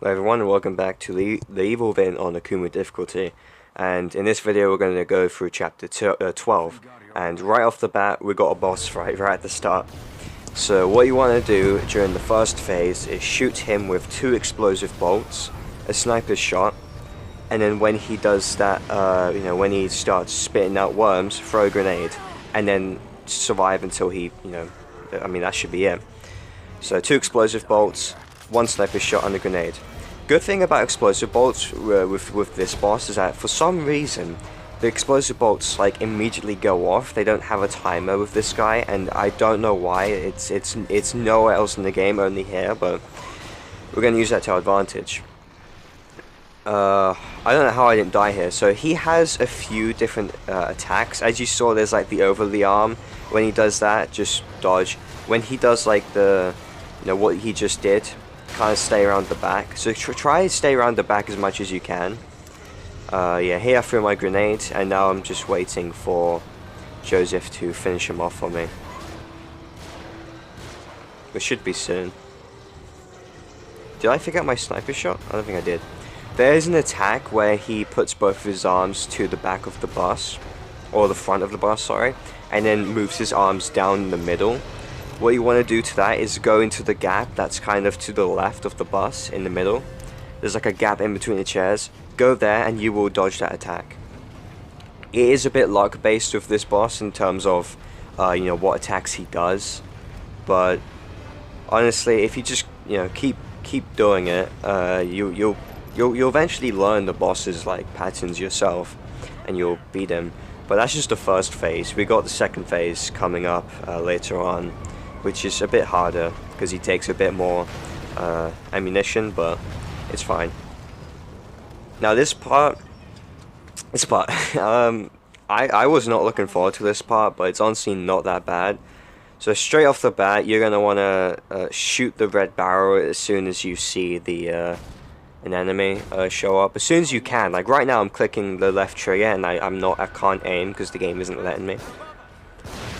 Hello everyone and welcome back to the Evil Vin on Akumu difficulty, and in this video we're going to go through chapter 12, and right off the bat we got a boss fight right at the start. So what you want to do during the first phase is shoot him with 2 explosive bolts, a sniper's shot, and then when he does that, when he starts spitting out worms, throw a grenade, and then survive until he, that should be it. So 2 explosive bolts, 1 sniper shot and a grenade. Good thing about explosive bolts with this boss is that for some reason the explosive bolts like immediately go off. They don't have a timer with this guy, and I don't know why. It's nowhere else in the game, only here, but we're gonna use that to our advantage. I don't know how I didn't die here. So he has a few different attacks. As you saw, there's like the over the arm. When he does that, just dodge. When he does like the what he just did, kind of stay around the back. So try to stay around the back as much as you can. Yeah, here I threw my grenade, and now I'm just waiting for Joseph to finish him off for me. It should be soon. Did I forget my sniper shot? I don't think I did. There's an attack where he puts both of his arms to the back of the bus, or the front of the bus, sorry, and then moves his arms down the middle. What you want to do to that is go into the gap that's kind of to the left of the bus in the middle. There's like a gap in between the chairs. Go there and you will dodge that attack. It is a bit luck based with this boss in terms of what attacks he does, but honestly, if you just keep doing it, you'll eventually learn the boss's like patterns yourself, and you'll beat him. But that's just the first phase. We got the second phase coming up later on, which is a bit harder because he takes a bit more ammunition, but it's fine. Now this part, I was not looking forward to this part, but it's honestly not that bad. So straight off the bat, you're gonna want to shoot the red barrel as soon as you see the an enemy show up. As soon as you can. Like right now, I'm clicking the left trigger, and I can't aim because the game isn't letting me.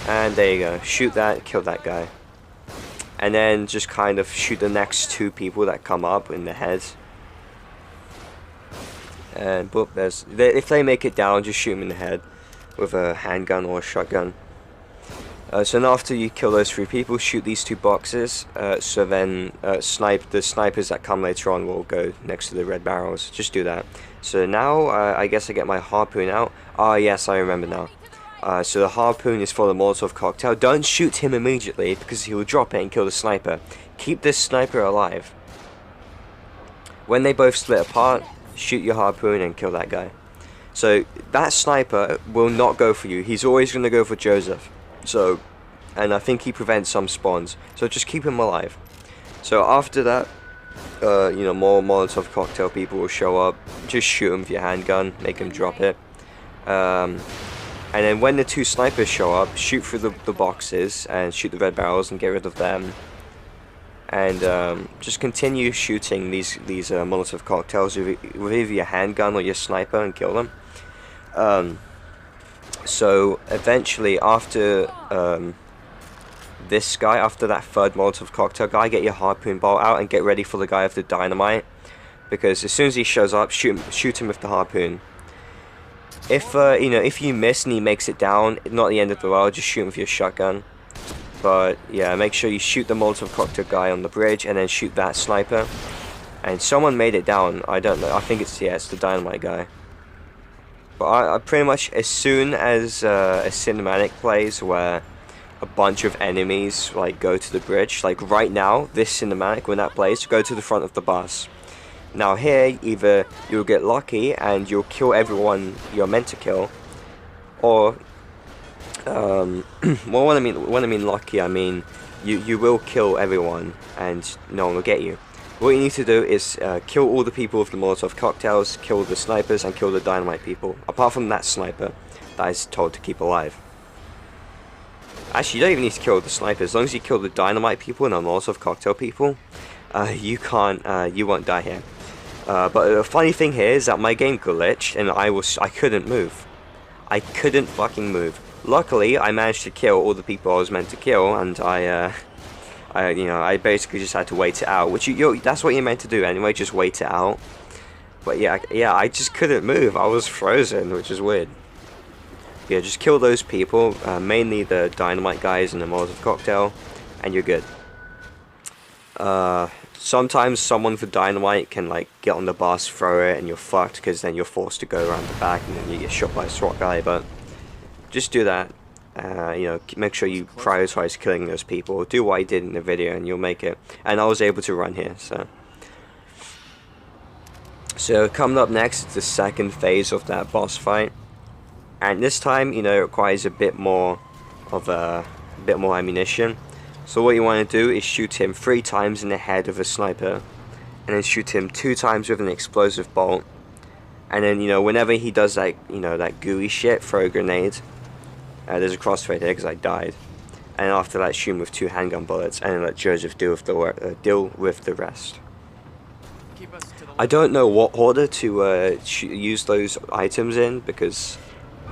And there you go. Shoot that, kill that guy. And then just kind of shoot the next 2 people that come up in the head. And boop, if they make it down, just shoot them in the head with a handgun or a shotgun. So now after you kill those 3 people, shoot these 2 boxes. So then the snipers that come later on will go next to the red barrels. Just do that. So now I guess I get my harpoon out. Ah yes, I remember now. So the harpoon is for the Molotov cocktail. Don't shoot him immediately because he will drop it and kill the sniper. Keep this sniper alive. When they both split apart, shoot your harpoon and kill that guy. So that sniper will not go for you. He's always going to go for Joseph. So, and I think he prevents some spawns. So just keep him alive. So after that, more Molotov cocktail people will show up. Just shoot him with your handgun, make him drop it. And then when the 2 snipers show up, shoot through the boxes and shoot the red barrels and get rid of them. And just continue shooting these Molotov cocktails with either your handgun or your sniper and kill them. So eventually, after this guy, after that 3rd Molotov cocktail guy, get your harpoon bolt out and get ready for the guy with the dynamite. Because as soon as he shows up, shoot him with the harpoon. If you miss and he makes it down, not the end of the world. Just shoot him with your shotgun. But yeah, make sure you shoot the Molotov cocktail guy on the bridge and then shoot that sniper. And someone made it down. I don't know. I think it's the dynamite guy. But I pretty much, as soon as a cinematic plays where a bunch of enemies like go to the bridge, like right now, this cinematic, when that plays, go to the front of the bus. Now here, either you'll get lucky and you'll kill everyone you're meant to kill, or well, when I mean lucky, I mean you will kill everyone and no one will get you. What you need to do is kill all the people with the Molotov cocktails, kill the snipers, and kill the dynamite people. Apart from that sniper that is told to keep alive. Actually, you don't even need to kill the snipers. As long as you kill the dynamite people and the Molotov cocktail people, you won't die here. But the funny thing here is that my game glitched and I couldn't move. I couldn't fucking move. Luckily, I managed to kill all the people I was meant to kill, and I I basically just had to wait it out, which that's what you're meant to do anyway, just wait it out. But yeah, I just couldn't move. I was frozen, which is weird. Yeah, just kill those people, mainly the dynamite guys and the Molotov cocktail, and you're good. Sometimes someone with dynamite can like get on the bus, throw it, and you're fucked because then you're forced to go around the back and then you get shot by a SWAT guy. But just do that. Make sure you prioritize killing those people. Do what I did in the video, and you'll make it. And I was able to run here, so coming up next is the second phase of that boss fight, and this time, it requires a bit more ammunition. So what you want to do is shoot him 3 times in the head with a sniper, and then shoot him 2 times with an explosive bolt, and then whenever he does like that gooey shit, throw a grenade. There's a crossfade here because I died, and after that shoot him with 2 handgun bullets, and then let Joseph deal with the rest. I don't know what order to use those items in, because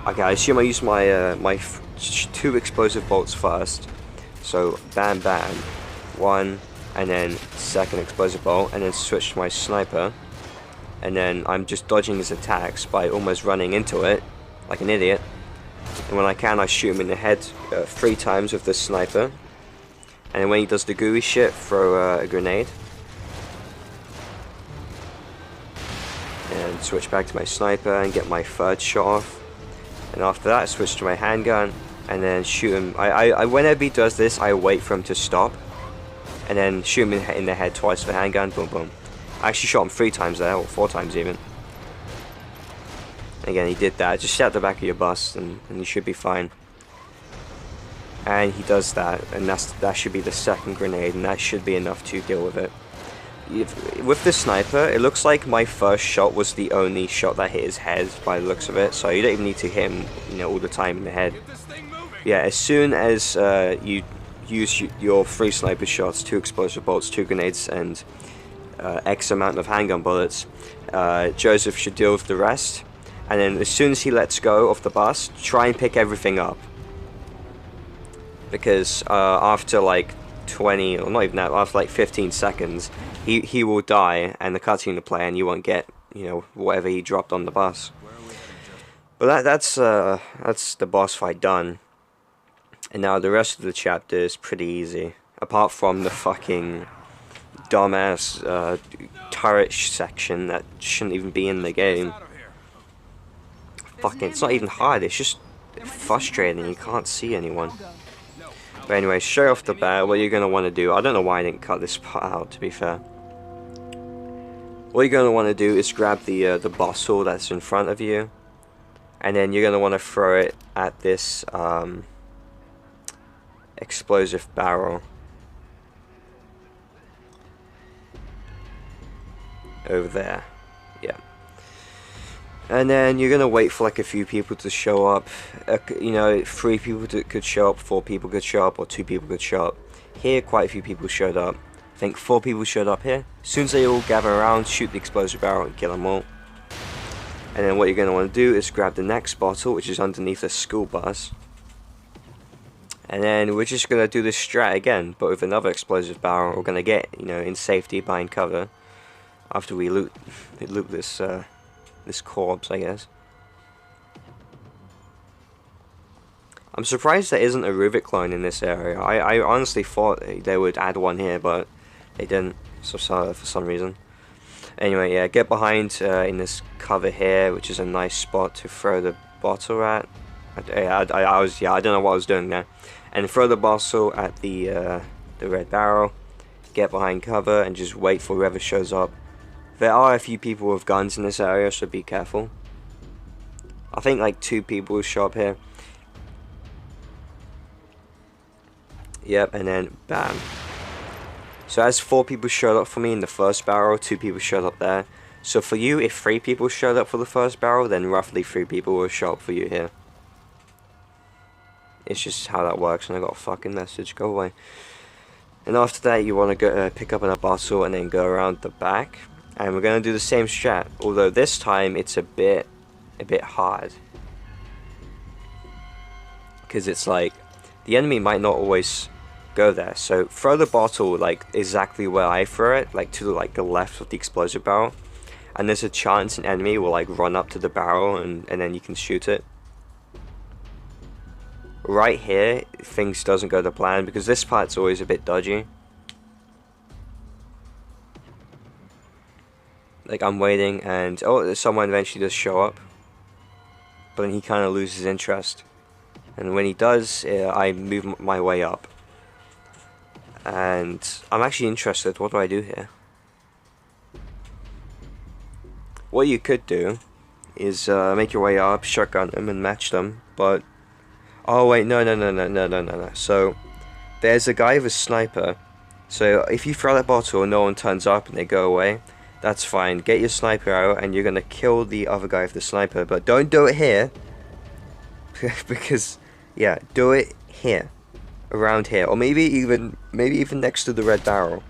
okay, I assume I use my 2 explosive bolts first. So bam bam, 1, and then second explosive bolt, and then switch to my sniper, and then I'm just dodging his attacks by almost running into it like an idiot. And when I can, I shoot him in the head 3 times with the sniper, and then when he does the gooey shit, throw a grenade, and switch back to my sniper and get my 3rd shot off. And after that, I switch to my handgun and then shoot him. Whenever he does this, I wait for him to stop, and then shoot him in the head twice with the handgun. Boom boom. I actually shot him 3 times there, or 4 times even. Again, he did that. Just shoot the back of your bus, and you should be fine. And he does that, and that should be the 2nd grenade, and that should be enough to deal with it. With the sniper, it looks like my 1st shot was the only shot that hit his head by the looks of it, so you don't even need to hit him, all the time in the head. Yeah, as soon as you use your 3 sniper shots, 2 explosive bolts, 2 grenades, and X amount of handgun bullets, Joseph should deal with the rest. And then as soon as he lets go of the bus, try and pick everything up, because after like 20, or not even that, after like 15 seconds, he will die, and the cutscene will play, and you won't get whatever he dropped on the bus. But that's the boss fight done. And now the rest of the chapter is pretty easy, apart from the fucking dumbass turret section that shouldn't even be in the game. Fucking, it's not even hard, it's just frustrating, you can't see anyone. But anyway, straight off the bat, what you're going to want to do, I don't know why I didn't cut this part out, to be fair. What you're going to want to do is grab the bottle that's in front of you, and then you're going to want to throw it at this explosive barrel over there. Yeah. And then you're gonna wait for like a few people to show up. 3 people could show up, 4 people could show up, or 2 people could show up. Here, quite a few people showed up. I think 4 people showed up here. As soon as they all gather around, shoot the explosive barrel and kill them all. And then what you're gonna want to do is grab the next bottle, which is underneath the school bus. And then we're just gonna do this strat again, but with another explosive barrel. We're gonna get, in safety behind cover after we loot this this corpse, I guess. I'm surprised there isn't a Ruvik clone in this area. I honestly thought they would add one here, but they didn't, so for some reason. Anyway, yeah, get behind in this cover here, which is a nice spot to throw the bottle at. I don't know what I was doing there. And throw the bottle at the red barrel. Get behind cover and just wait for whoever shows up. There are a few people with guns in this area, so be careful. I think like 2 people will show up here. Yep, and then bam. So as 4 people showed up for me in the first barrel, 2 people showed up there. So for you, if 3 people showed up for the first barrel, then roughly 3 people will show up for you here. It's just how that works, and I got a fucking message, go away. And after that, you want to go pick up another bottle and then go around the back. And we're going to do the same strat, although this time it's a bit hard. Because it's like, the enemy might not always go there. So throw the bottle like exactly where I throw it, like to like the left of the explosive barrel, and there's a chance an enemy will like run up to the barrel and then you can shoot it. Right here, things doesn't go to plan because this part's always a bit dodgy. Like I'm waiting and oh, someone eventually does show up, but then he kind of loses interest, and when he does, I move my way up. And I'm actually interested, what do I do here? What you could do is make your way up, shotgun them and match them, but oh wait, no. So there's a guy with a sniper, so if you throw that bottle and no one turns up and they go away, that's fine. Get your sniper out and you're gonna kill the other guy with the sniper, but don't do it here. Because yeah, do it here. Around here, or maybe even next to the red barrel.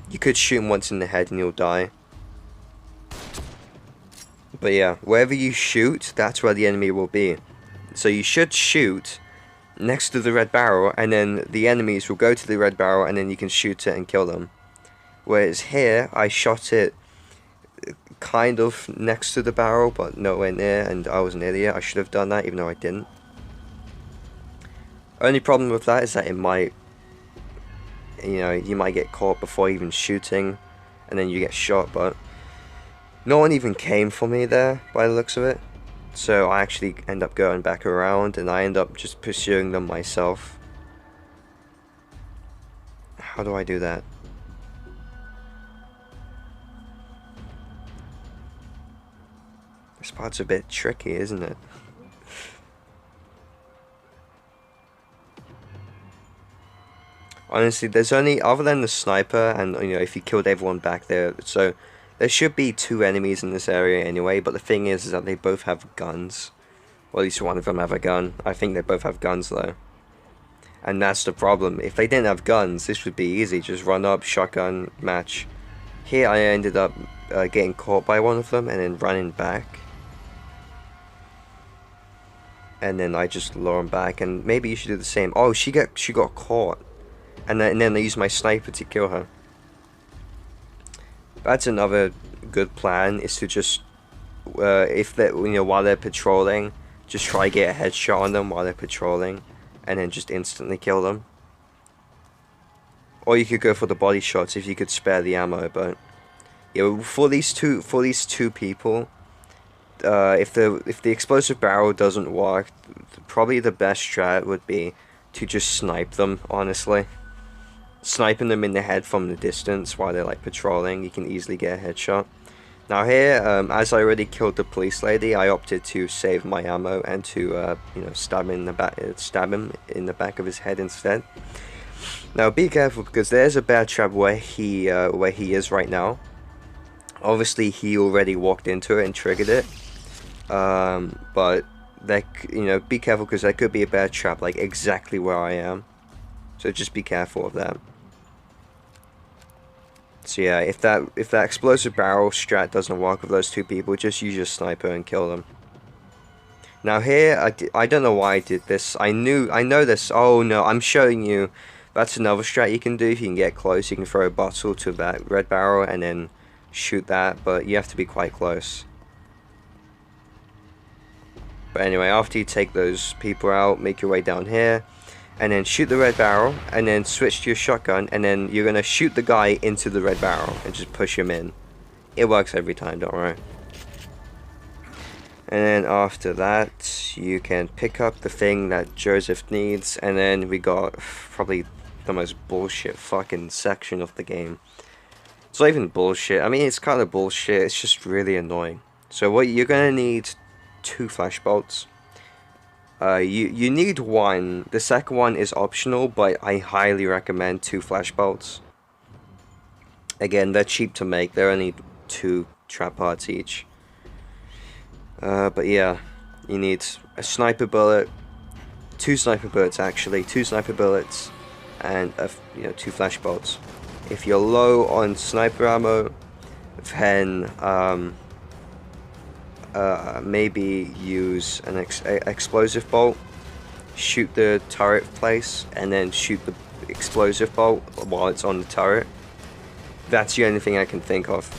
You could shoot him once in the head and he'll die. But yeah, wherever you shoot, that's where the enemy will be. So you should shoot next to the red barrel, and then the enemies will go to the red barrel, and then you can shoot it and kill them. Whereas here, I shot it kind of next to the barrel, but nowhere near, and I was an idiot. I should have done that, even though I didn't. Only problem with that is that it might, you know, you might get caught before even shooting, and then you get shot, but no one even came for me there, by the looks of it. So I actually end up going back around, and I end up just pursuing them myself. How do I do that? This part's a bit tricky, isn't it? Honestly, there's only, other than the sniper, and you know, if you killed everyone back there, so there should be 2 enemies in this area anyway, but the thing is that they both have guns. Well, at least one of them have a gun. I think they both have guns though. And that's the problem. If they didn't have guns, this would be easy. Just run up, shotgun, match. Here I ended up getting caught by one of them and then running back. And then I just lure him back, and maybe you should do the same. Oh, she got caught. And then I use my sniper to kill her. That's another good plan, is to just, if they, you know, while they're patrolling, just try to get a headshot on them while they're patrolling, and then just instantly kill them. Or you could go for the body shots if you could spare the ammo. But yeah, for these two people, if the explosive barrel doesn't work, probably the best strat would be to just snipe them. Honestly. Sniping them in the head from the distance while they're like patrolling, you can easily get a headshot. Now here, as I already killed the police lady, I opted to save my ammo and to you know, stab him in the back of his head instead. Now be careful, because there's a bear trap where he is right now. Obviously he already walked into it and triggered it, but that, you know, be careful, because there could be a bear trap like exactly where I am. So just be careful of that. So yeah, if that explosive barrel strat doesn't work with those 2 people, just use your sniper and kill them. Now here, I don't know why I did this. I know this. Oh no, I'm showing you. That's another strat you can do. If you can get close, you can throw a bottle to that red barrel and then shoot that, but you have to be quite close. But anyway, after you take those people out, make your way down here, and then shoot the red barrel, and then switch to your shotgun, and then you're gonna shoot the guy into the red barrel and just push him in. It works every time, don't worry. And then after that, you can pick up the thing that Joseph needs, and then we got probably the most bullshit fucking section of the game. It's not even bullshit. I mean, it's kind of bullshit. It's just really annoying. So what you're gonna need, 2 flashbolts. You need 1. The second one is optional, but I highly recommend 2 flashbolts. Again, they're cheap to make. They're only 2 trap parts each. But yeah, you need a sniper bullet, 2 sniper bullets actually, 2 sniper bullets, and 2 flashbolts. If you're low on sniper ammo, then maybe use an explosive bolt, shoot the turret place, and then shoot explosive bolt while it's on the turret. That's the only thing I can think of.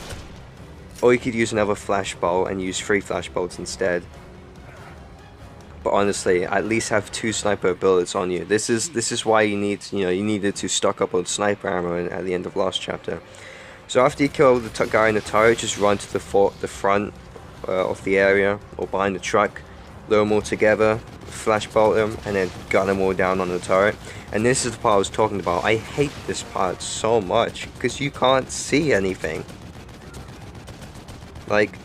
Or you could use another flash bolt and use 3 flash bolts instead. But honestly, at least have 2 sniper bullets on you. This is why you needed to stock up on sniper ammo at the end of last chapter. So after you kill the guy in the turret, just run to the front of the area or behind the truck, lure them all together, flash bolt them, and then gun them all down on the turret. And this is the part I was talking about. I hate this part so much because you can't see anything. Like,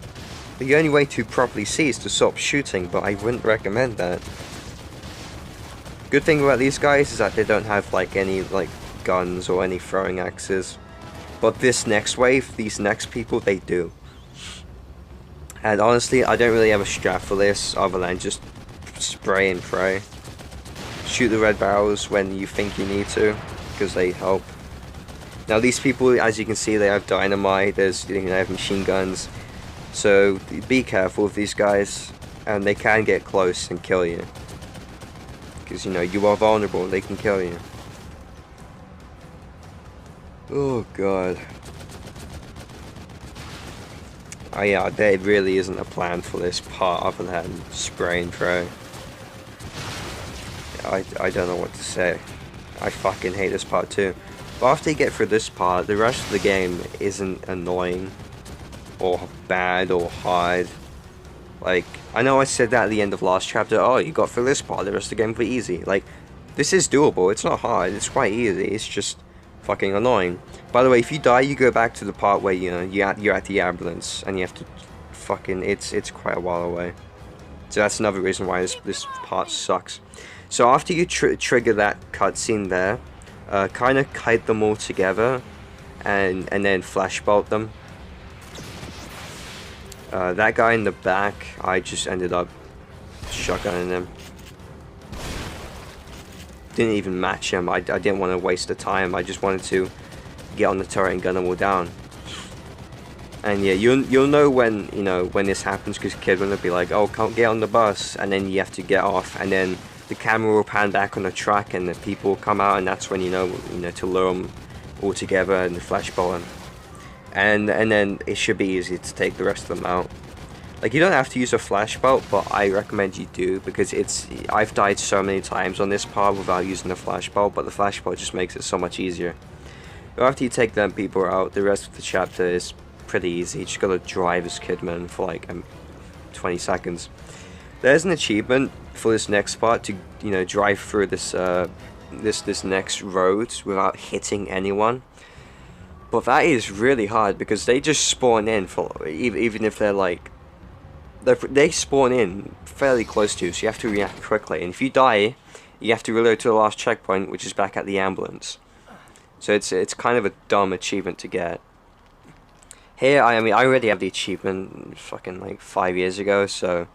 the only way to properly see is to stop shooting, but I wouldn't recommend that. Good thing about these guys is that they don't have like any like guns or any throwing axes. But this next wave, these next people, they do. And honestly, I don't really have a strat for this other than just spray and pray. Shoot the red barrels when you think you need to, because they help. Now these people, as you can see, they have dynamite, they have machine guns. So be careful with these guys, and they can get close and kill you. Because you are vulnerable, they can kill you. Oh god. Oh yeah, there really isn't a plan for this part other than spray and pray. I don't know what to say. I fucking hate this part too. But after you get through this part, the rest of the game isn't annoying or bad or hard. Like, I know I said that at the end of last chapter, oh, you got through this part, the rest of the game will be easy. Like, this is doable, it's not hard, it's quite easy, it's just fucking annoying. By the way, if you die, you go back to the part where you're at the ambulance and you have to fucking, it's quite a while away. So that's another reason why this part sucks. So after you trigger that cutscene there, kind of kite them all together and then flashbolt them. That guy in the back, I just ended up shotgunning him. Didn't even match him. I didn't want to waste the time. I just wanted to get on the turret and gun them all down. And yeah, you'll know when when this happens, because Kid will be like, oh, can't get on the bus, and then you have to get off, and then the camera will pan back on the track, and the people will come out, and that's when you know to lure them all together and flashbolt them. And then it should be easy to take the rest of them out. Like, you don't have to use a flashbolt, but I recommend you do, because I've died so many times on this part without using the flashbolt, but the flashbolt just makes it so much easier. But after you take them people out, the rest of the chapter is pretty easy. You just gotta drive as Kidman for like 20 seconds. There's an achievement for this next part to drive through this this next road without hitting anyone. But that is really hard because they just spawn in for even if they're like they spawn in fairly close to you, so you have to react quickly. And if you die, you have to reload to the last checkpoint, which is back at the ambulance. So it's kind of a dumb achievement to get. Here, I mean, I already have the achievement fucking like 5 years ago, so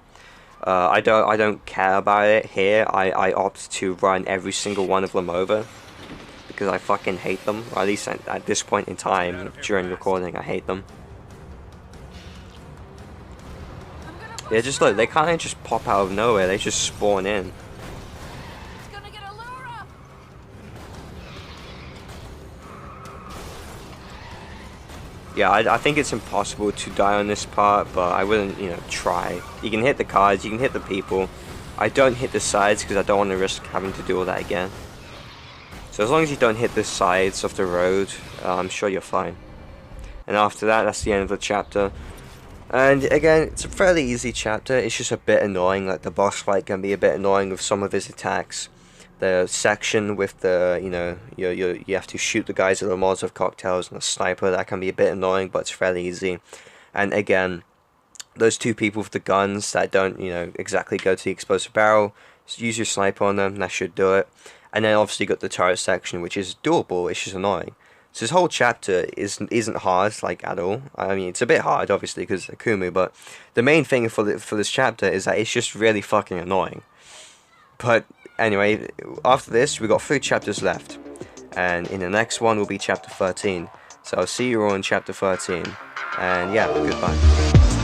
I don't care about it. Here, I opt to run every single one of them over because I fucking hate them. Or at least at this point in time during recording, I hate them. Yeah, just look, they kind of just pop out of nowhere. They just spawn in. Yeah, I think it's impossible to die on this part, but I wouldn't, try. You can hit the cars, you can hit the people. I don't hit the sides because I don't want to risk having to do all that again. So as long as you don't hit the sides of the road, I'm sure you're fine. And after that, that's the end of the chapter. And again, it's a fairly easy chapter. It's just a bit annoying. Like, the boss fight can be a bit annoying with some of his attacks. The section with the, you have to shoot the guys with the Molotov cocktails and a sniper, that can be a bit annoying, but it's fairly easy. And again, those two people with the guns that don't, exactly go to the explosive barrel, just use your sniper on them, that should do it. And then obviously you got the turret section, which is doable, it's just annoying. So this whole chapter isn't hard, like, at all. I mean, it's a bit hard, obviously, because Akumu, but the main thing for this chapter is that it's just really fucking annoying. But anyway, after this, we got 3 chapters left, and in the next one will be chapter 13. So I'll see you all in chapter 13, and yeah, goodbye.